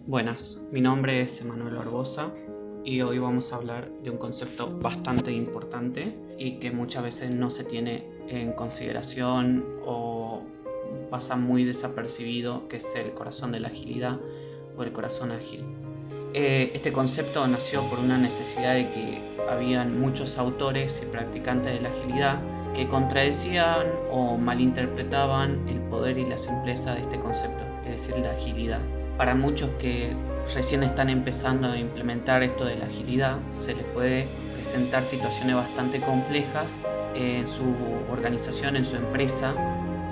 Buenas, mi nombre es Emanuel Barbosa y hoy vamos a hablar de un concepto bastante importante y que muchas veces no se tiene en consideración o pasa muy desapercibido, que es el corazón de la agilidad o el corazón ágil. Este concepto nació por una necesidad de que habían muchos autores y practicantes de la agilidad que contradecían o malinterpretaban el poder y la simpleza de este concepto, es decir, la agilidad. Para muchos que recién están empezando a implementar esto de la agilidad, se les puede presentar situaciones bastante complejas en su organización, en su empresa,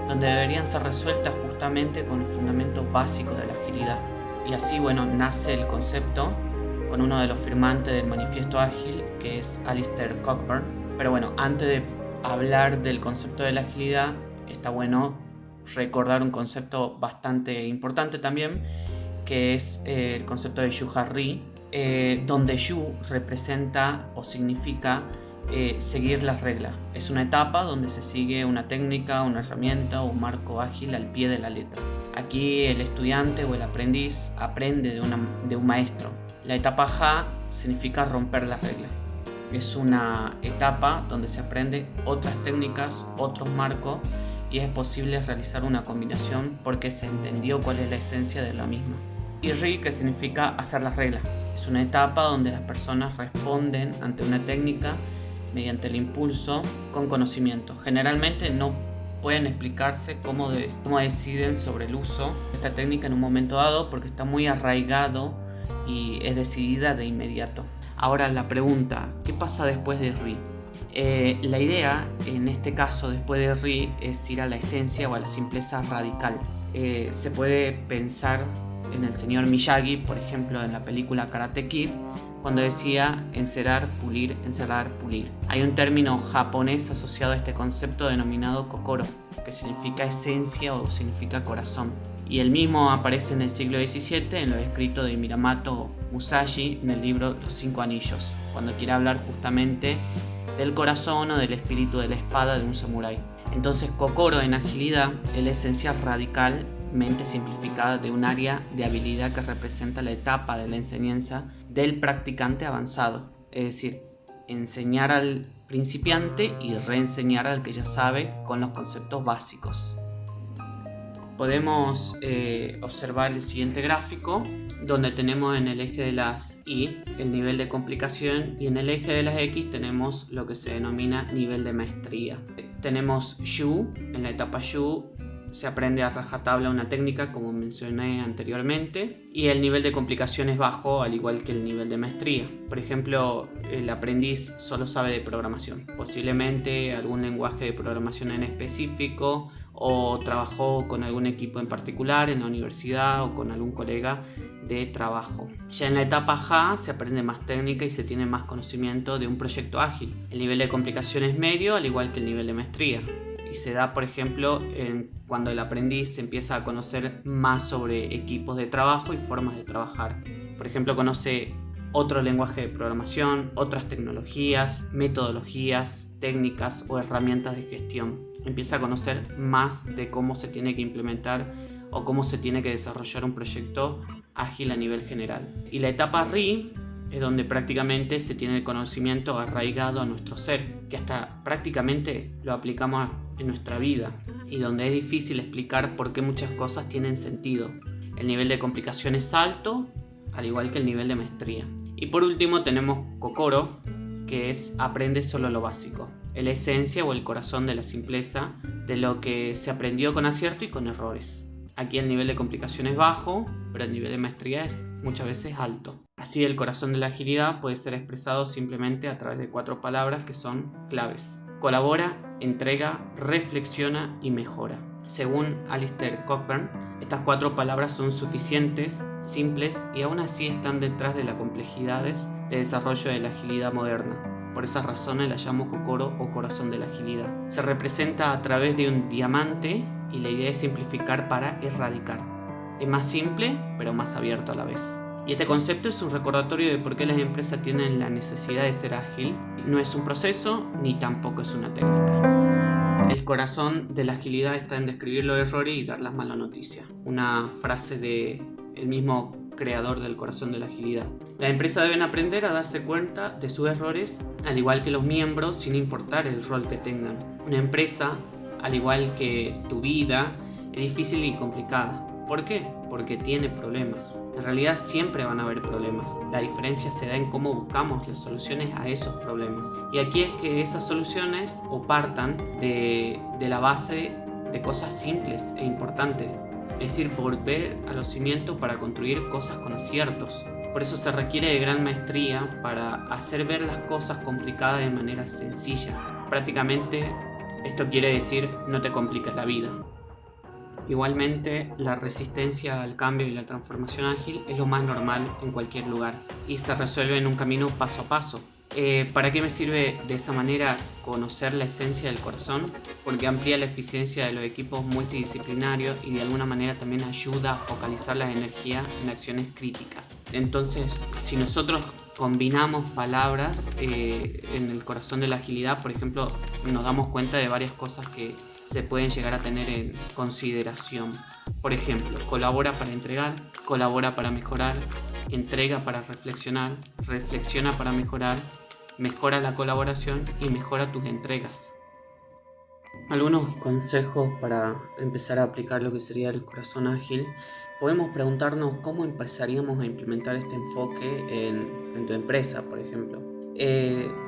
donde deberían ser resueltas justamente con los fundamentos básicos de la agilidad. Y así, nace el concepto con uno de los firmantes del Manifiesto Ágil, que es Alistair Cockburn. Pero antes de hablar del concepto de la agilidad, está bueno recordar un concepto bastante importante también, que es el concepto de Shu-Ha-Rhi, donde Shu representa o significa seguir las reglas. Es una etapa donde se sigue una técnica, una herramienta o un marco ágil al pie de la letra. Aquí el estudiante o el aprendiz aprende de un maestro. La etapa Ha significa romper las reglas. Es una etapa donde se aprende otras técnicas, otros marcos, y es posible realizar una combinación porque se entendió cuál es la esencia de la misma. Y Rhi, que significa hacer las reglas. Es una etapa donde las personas responden ante una técnica mediante el impulso con conocimiento. Generalmente no pueden explicarse cómo deciden sobre el uso de esta técnica en un momento dado porque está muy arraigado y es decidida de inmediato. Ahora la pregunta, ¿qué pasa después de Rhi? La idea, en este caso, después de Rhi, es ir a la esencia o a la simpleza radical. Se puede pensar en el señor Miyagi, por ejemplo, en la película Karate Kid, cuando decía encerar, pulir, encerrar, pulir. Hay un término japonés asociado a este concepto denominado kokoro, que significa esencia o significa corazón. Y el mismo aparece en el siglo XVII en los escritos de Minamoto Musashi en el libro Los Cinco Anillos, cuando quiere hablar justamente del corazón o del espíritu de la espada de un samurái. Entonces, kokoro en agilidad es la esencia radicalmente simplificada de un área de habilidad que representa la etapa de la enseñanza del practicante avanzado, es decir, enseñar al principiante y reenseñar al que ya sabe con los conceptos básicos. Podemos observar el siguiente gráfico, donde tenemos en el eje de las Y el nivel de complicación y en el eje de las X tenemos lo que se denomina nivel de maestría. Tenemos Shu. En la etapa Shu se aprende a rajatabla una técnica, como mencioné anteriormente, y el nivel de complicación es bajo, al igual que el nivel de maestría. Por ejemplo, el aprendiz solo sabe de programación, posiblemente algún lenguaje de programación en específico, o trabajó con algún equipo en particular en la universidad o con algún colega de trabajo. Ya en la etapa Ja se aprende más técnica y se tiene más conocimiento de un proyecto ágil. El nivel de complicación es medio, al igual que el nivel de maestría. Y se da, por ejemplo, cuando el aprendiz empieza a conocer más sobre equipos de trabajo y formas de trabajar. Por ejemplo, conoce otro lenguaje de programación, otras tecnologías, metodologías, técnicas o herramientas de gestión. Empieza a conocer más de cómo se tiene que implementar o cómo se tiene que desarrollar un proyecto ágil a nivel general. Y la etapa Rhi es donde prácticamente se tiene el conocimiento arraigado a nuestro ser, que hasta prácticamente lo aplicamos en nuestra vida y donde es difícil explicar por qué muchas cosas tienen sentido. El nivel de complicación es alto, al igual que el nivel de maestría. Y por último tenemos kokoro, que es aprende solo lo básico, la esencia o el corazón de la simpleza de lo que se aprendió con acierto y con errores. Aquí el nivel de complicación es bajo, pero el nivel de maestría es muchas veces alto. Así, el corazón de la agilidad puede ser expresado simplemente a través de 4 palabras que son claves: colabora, entrega, reflexiona y mejora. Según Alistair Cockburn, estas 4 palabras son suficientes, simples y aún así están detrás de las complejidades de desarrollo de la agilidad moderna. Por esas razones la llamo kokoro o corazón de la agilidad. Se representa a través de un diamante y la idea es simplificar para erradicar. Es más simple, pero más abierto a la vez. Y este concepto es un recordatorio de por qué las empresas tienen la necesidad de ser ágil. No es un proceso, ni tampoco es una técnica. El corazón de la agilidad está en describir los errores y dar las malas noticias. Una frase de el mismo creador del corazón de la agilidad. Las empresas deben aprender a darse cuenta de sus errores, al igual que los miembros, sin importar el rol que tengan. Una empresa, al igual que tu vida, es difícil y complicada. ¿Por qué? Porque tiene problemas. En realidad siempre van a haber problemas. La diferencia se da en cómo buscamos las soluciones a esos problemas. Y aquí es que esas soluciones partan de la base de cosas simples e importantes. Es decir, volver a los cimientos para construir cosas con aciertos. Por eso se requiere de gran maestría para hacer ver las cosas complicadas de manera sencilla. Prácticamente esto quiere decir no te compliques la vida. Igualmente, la resistencia al cambio y la transformación ágil es lo más normal en cualquier lugar y se resuelve en un camino paso a paso. ¿Para qué me sirve de esa manera conocer la esencia del corazón? Porque amplía la eficiencia de los equipos multidisciplinarios y de alguna manera también ayuda a focalizar las energías en acciones críticas. Entonces, si nosotros combinamos palabras en el corazón de la agilidad, por ejemplo, nos damos cuenta de varias cosas que se pueden llegar a tener en consideración. Por ejemplo, colabora para entregar, colabora para mejorar, entrega para reflexionar, reflexiona para mejorar, mejora la colaboración y mejora tus entregas. Algunos consejos para empezar a aplicar lo que sería el corazón ágil. Podemos preguntarnos cómo empezaríamos a implementar este enfoque en tu empresa, por ejemplo.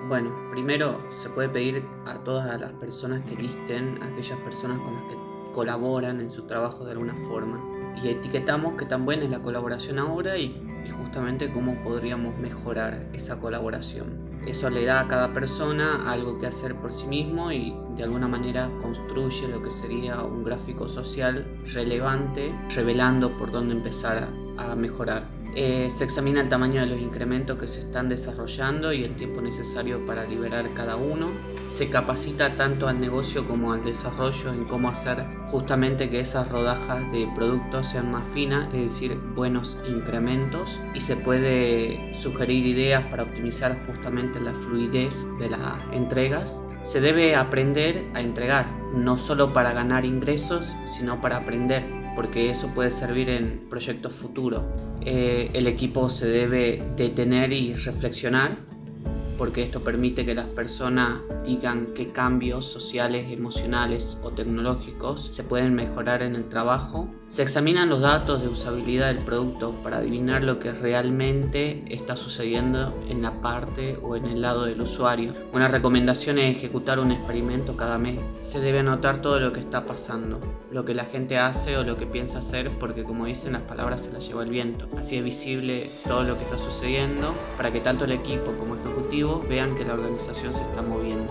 Bueno, primero se puede pedir a todas las personas que listen, a aquellas personas con las que colaboran en su trabajo de alguna forma. Y etiquetamos qué tan buena es la colaboración ahora y justamente cómo podríamos mejorar esa colaboración. Eso le da a cada persona algo que hacer por sí mismo y de alguna manera construye lo que sería un gráfico social relevante, revelando por dónde empezar a mejorar. Se examina el tamaño de los incrementos que se están desarrollando y el tiempo necesario para liberar cada uno. Se capacita tanto al negocio como al desarrollo en cómo hacer justamente que esas rodajas de productos sean más finas, es decir, buenos incrementos. Y se puede sugerir ideas para optimizar justamente la fluidez de las entregas. Se debe aprender a entregar, no solo para ganar ingresos, sino para aprender, porque eso puede servir en proyectos futuros. El equipo se debe detener y reflexionar, porque esto permite que las personas digan qué cambios sociales, emocionales o tecnológicos se pueden mejorar en el trabajo. Se examinan los datos de usabilidad del producto para adivinar lo que realmente está sucediendo en la parte o en el lado del usuario. Una recomendación es ejecutar un experimento cada mes. Se debe anotar todo lo que está pasando, lo que la gente hace o lo que piensa hacer, porque como dicen, las palabras se las lleva el viento. Así es visible todo lo que está sucediendo para que tanto el equipo como ejecutivos vean que la organización se está moviendo.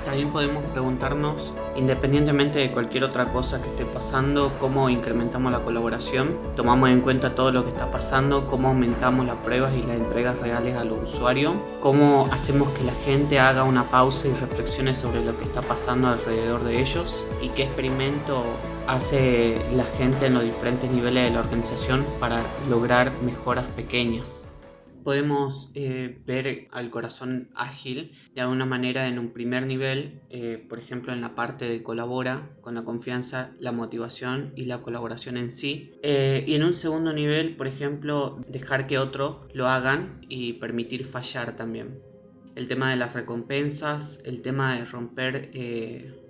También podemos preguntarnos, independientemente de cualquier otra cosa que esté pasando, cómo incrementamos la colaboración, tomamos en cuenta todo lo que está pasando, cómo aumentamos las pruebas y las entregas reales a los usuarios, cómo hacemos que la gente haga una pausa y reflexione sobre lo que está pasando alrededor de ellos y qué experimento hace la gente en los diferentes niveles de la organización para lograr mejoras pequeñas. Podemos ver al corazón ágil de alguna manera en un primer nivel, por ejemplo en la parte de colabora, con la confianza, la motivación y la colaboración en sí. Y en un segundo nivel, por ejemplo, dejar que otros lo hagan y permitir fallar también. El tema de las recompensas, el tema de romper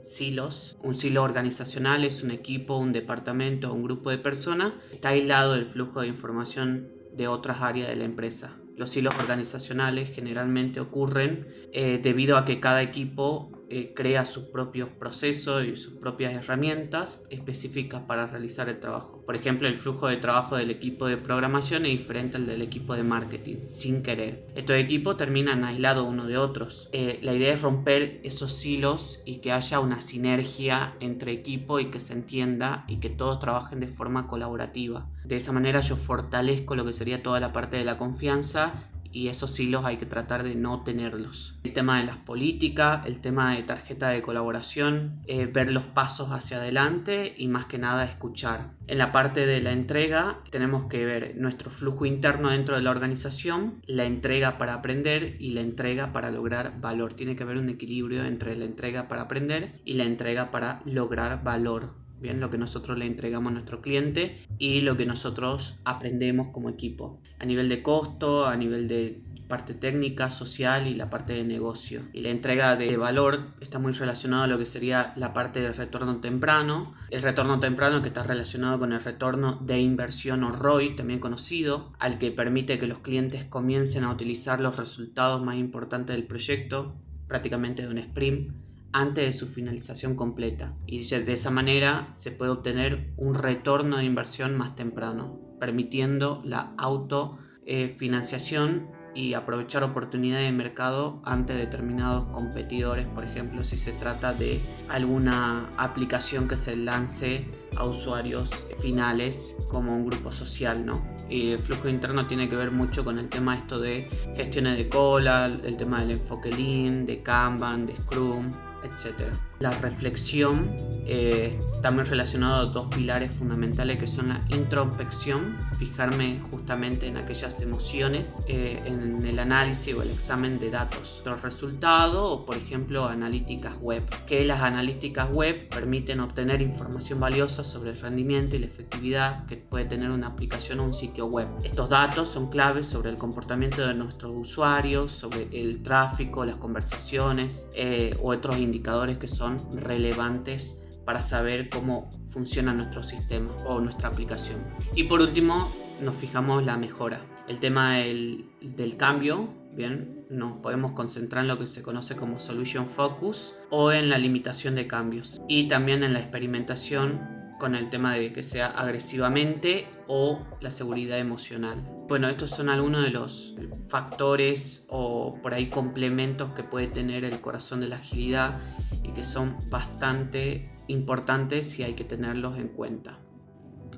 silos. Un silo organizacional es un equipo, un departamento o un grupo de personas que está aislado del flujo de información de otras áreas de la empresa. Los silos organizacionales generalmente ocurren debido a que cada equipo crea sus propios procesos y sus propias herramientas específicas para realizar el trabajo. Por ejemplo, el flujo de trabajo del equipo de programación es diferente al del equipo de marketing, sin querer. Estos equipos terminan aislados unos de otros. La idea es romper esos silos y que haya una sinergia entre equipos y que se entienda y que todos trabajen de forma colaborativa. De esa manera yo fortalezco lo que sería toda la parte de la confianza y esos hilos hay que tratar de no tenerlos. El tema de las políticas, el tema de tarjeta de colaboración, ver los pasos hacia adelante y más que nada escuchar. En la parte de la entrega tenemos que ver nuestro flujo interno dentro de la organización, la entrega para aprender y la entrega para lograr valor. Tiene que haber un equilibrio entre la entrega para aprender y la entrega para lograr valor. bien, lo que nosotros le entregamos a nuestro cliente y lo que nosotros aprendemos como equipo, a nivel de costo, a nivel de parte técnica, social y la parte de negocio. Y la entrega de valor está muy relacionada a lo que sería la parte del retorno temprano. El retorno temprano que está relacionado con el retorno de inversión o ROI, también conocido, al que permite que los clientes comiencen a utilizar los resultados más importantes del proyecto, prácticamente de un sprint, antes de su finalización completa. Y de esa manera se puede obtener un retorno de inversión más temprano, permitiendo la autofinanciación y aprovechar oportunidades de mercado ante determinados competidores, por ejemplo si se trata de alguna aplicación que se lance a usuarios finales como un grupo social, ¿no? Y el flujo interno tiene que ver mucho con el tema esto de gestiones de cola, el tema del enfoque Lean, de Kanban, de Scrum, etc. La reflexión está muy relacionado a dos pilares fundamentales que son la introspección, fijarme justamente en aquellas emociones, en el análisis o el examen de datos, los resultados o por ejemplo analíticas web, que las analíticas web permiten obtener información valiosa sobre el rendimiento y la efectividad que puede tener una aplicación o un sitio web. Estos datos son claves sobre el comportamiento de nuestros usuarios, sobre el tráfico, las conversaciones o otros indicadores que son relevantes para saber cómo funciona nuestro sistema o nuestra aplicación. Y por último, nos fijamos la mejora. El tema del cambio, bien, nos podemos concentrar en lo que se conoce como solution focus o en la limitación de cambios. Y también en la experimentación con el tema de que sea agresivamente o la seguridad emocional. Bueno, estos son algunos de los factores o por ahí complementos que puede tener el corazón de la agilidad y que son bastante importantes y hay que tenerlos en cuenta.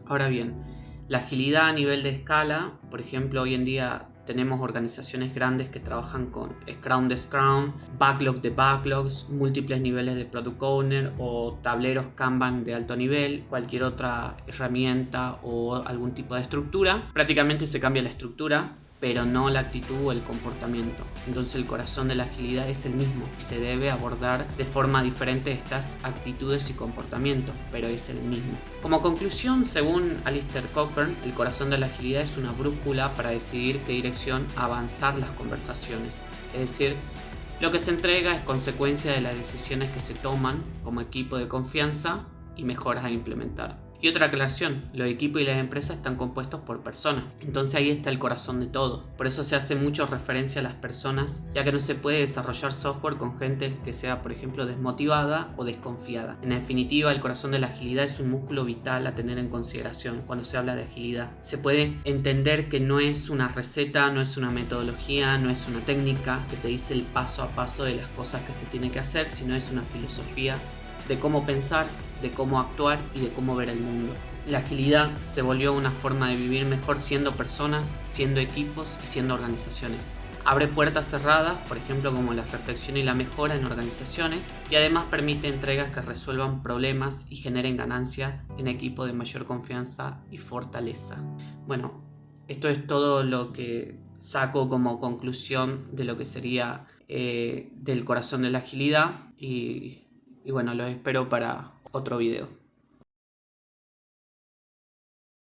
Ahora bien, la agilidad a nivel de escala, por ejemplo, hoy en día tenemos organizaciones grandes que trabajan con Scrum de Scrum, Backlog de Backlogs, múltiples niveles de Product Owner o tableros Kanban de alto nivel, cualquier otra herramienta o algún tipo de estructura. Prácticamente se cambia la estructura, pero no la actitud o el comportamiento. Entonces el corazón de la agilidad es el mismo y se debe abordar de forma diferente estas actitudes y comportamientos, pero es el mismo. Como conclusión, según Alistair Cockburn, el corazón de la agilidad es una brújula para decidir qué dirección avanzar las conversaciones. Es decir, lo que se entrega es consecuencia de las decisiones que se toman como equipo de confianza y mejoras a implementar. Y otra aclaración, los equipos y las empresas están compuestos por personas, entonces ahí está el corazón de todo. Por eso se hace mucho referencia a las personas, ya que no se puede desarrollar software con gente que sea, por ejemplo, desmotivada o desconfiada. En definitiva, el corazón de la agilidad es un músculo vital a tener en consideración cuando se habla de agilidad. Se puede entender que no es una receta, no es una metodología, no es una técnica que te dice el paso a paso de las cosas que se tiene que hacer, sino es una filosofía de cómo pensar, de cómo actuar y de cómo ver el mundo. La agilidad se volvió una forma de vivir mejor siendo personas, siendo equipos y siendo organizaciones. Abre puertas cerradas, por ejemplo como la reflexión y la mejora en organizaciones, y además permite entregas que resuelvan problemas y generen ganancia en equipos de mayor confianza y fortaleza. Bueno, esto es todo lo que saco como conclusión de lo que sería del corazón de la agilidad y bueno, los espero para otro video.